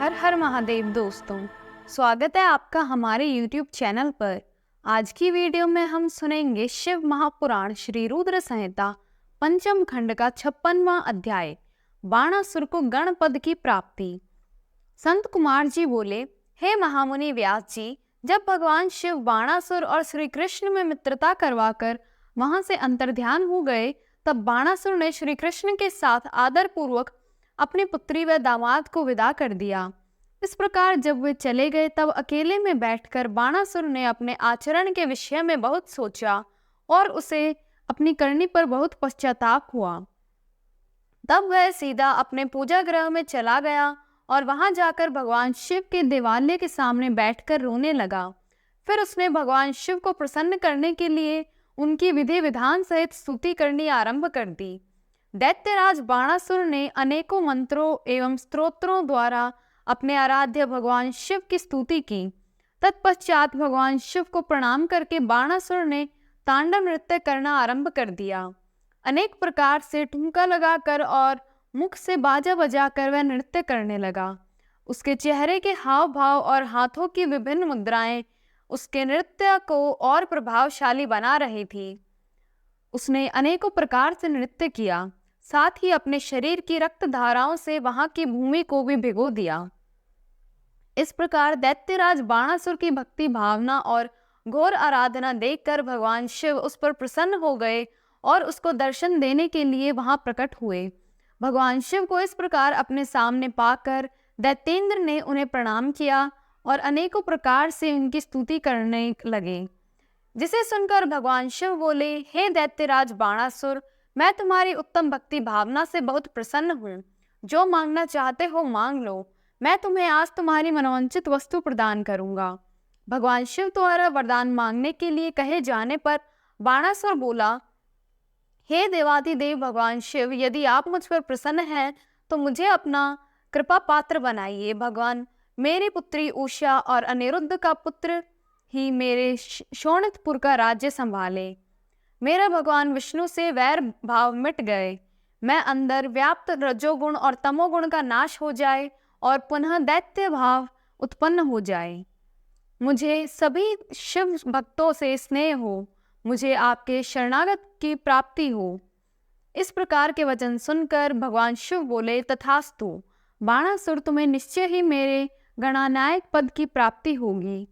हर हर महादेव दोस्तों, स्वागत है आपका हमारे YouTube चैनल पर। आज की वीडियो में हम सुनेंगे शिव महापुराण श्री रुद्र संहिता पंचम खंड का 56वां अध्याय बाणासुर को गणपद की प्राप्ति। संत कुमार जी बोले, हे महामुनि व्यास जी, जब भगवान शिव बाणासुर और श्री कृष्ण में मित्रता करवाकर वहां से अंतर्ध्यान हो गए, तब बाणासुर ने श्री कृष्ण के साथ आदर पूर्वक अपनी पुत्री व दामाद को विदा कर दिया। इस प्रकार जब वे चले गए, तब अकेले में बैठकर बाणासुर ने अपने आचरण के विषय में बहुत सोचा और उसे अपनी करनी पर बहुत पश्चाताप हुआ। तब वह सीधा अपने पूजा गृह में चला गया और वहां जाकर भगवान शिव के देवालय के सामने बैठकर रोने लगा। फिर उसने भगवान शिव को प्रसन्न करने के लिए उनकी विधि विधान सहित स्तुति करनी आरंभ कर दी। दैत्यराज बाणासुर ने अनेकों मंत्रों एवं स्तोत्रों द्वारा अपने आराध्य भगवान शिव की स्तुति की। तत्पश्चात भगवान शिव को प्रणाम करके बाणासुर ने तांडव नृत्य करना आरंभ कर दिया। अनेक प्रकार से ठुमका लगाकर और मुख से बाजा बजाकर वह नृत्य करने लगा। उसके चेहरे के हाव भाव और हाथों की विभिन्न मुद्राएं उसके नृत्य को और प्रभावशाली बना रही थी। उसने अनेकों प्रकार से नृत्य किया, साथ ही अपने शरीर की रक्त धाराओं से वहां की भूमि को भी भिगो दिया। इस प्रकार दैत्यराज बाणासुर की भक्ति भावना और घोर आराधना देखकर भगवान शिव उस पर प्रसन्न हो गए और उसको दर्शन देने के लिए वहां प्रकट हुए। भगवान शिव को इस प्रकार अपने सामने पाकर दैत्येंद्र ने उन्हें प्रणाम किया और अनेकों प्रकार से उनकी स्तुति करने लगे, जिसे सुनकर भगवान शिव बोले, हे दैत्यराज बाणासुर, मैं तुम्हारी उत्तम भक्ति भावना से बहुत प्रसन्न हूँ। जो मांगना चाहते हो मांग लो, मैं तुम्हें आज तुम्हारी मनोवांछित वस्तु प्रदान करूंगा। भगवान शिव द्वारा वरदान मांगने के लिए कहे जाने पर बाणासुर बोला, हे देवाधिदेव भगवान शिव, यदि आप मुझ पर प्रसन्न हैं तो मुझे अपना कृपा पात्र बनाइए। भगवान मेरी पुत्री उषा और अनिरुद्ध का पुत्र ही मेरे शोणितपुर का राज्य संभाले। मेरा भगवान विष्णु से वैर भाव मिट गए। मैं अंदर व्याप्त रजोगुण और तमोगुण का नाश हो जाए और पुनः दैत्य भाव उत्पन्न हो जाए। मुझे सभी शिव भक्तों से स्नेह हो, मुझे आपके शरणागत की प्राप्ति हो। इस प्रकार के वचन सुनकर भगवान शिव बोले, तथास्तु। बाणासुर, तुम्हें निश्चय ही मेरे गणानायक पद की प्राप्ति होगी।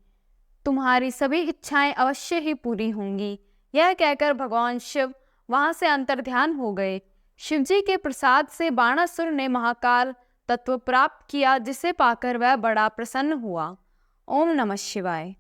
तुम्हारी सभी इच्छाएं अवश्य ही पूरी होंगी। यह कहकर भगवान शिव वहां से अंतर्ध्यान हो गए। शिवजी के प्रसाद से बाणासुर ने महाकाल तत्व प्राप्त किया, जिसे पाकर वह बड़ा प्रसन्न हुआ। ओम नमः शिवाय।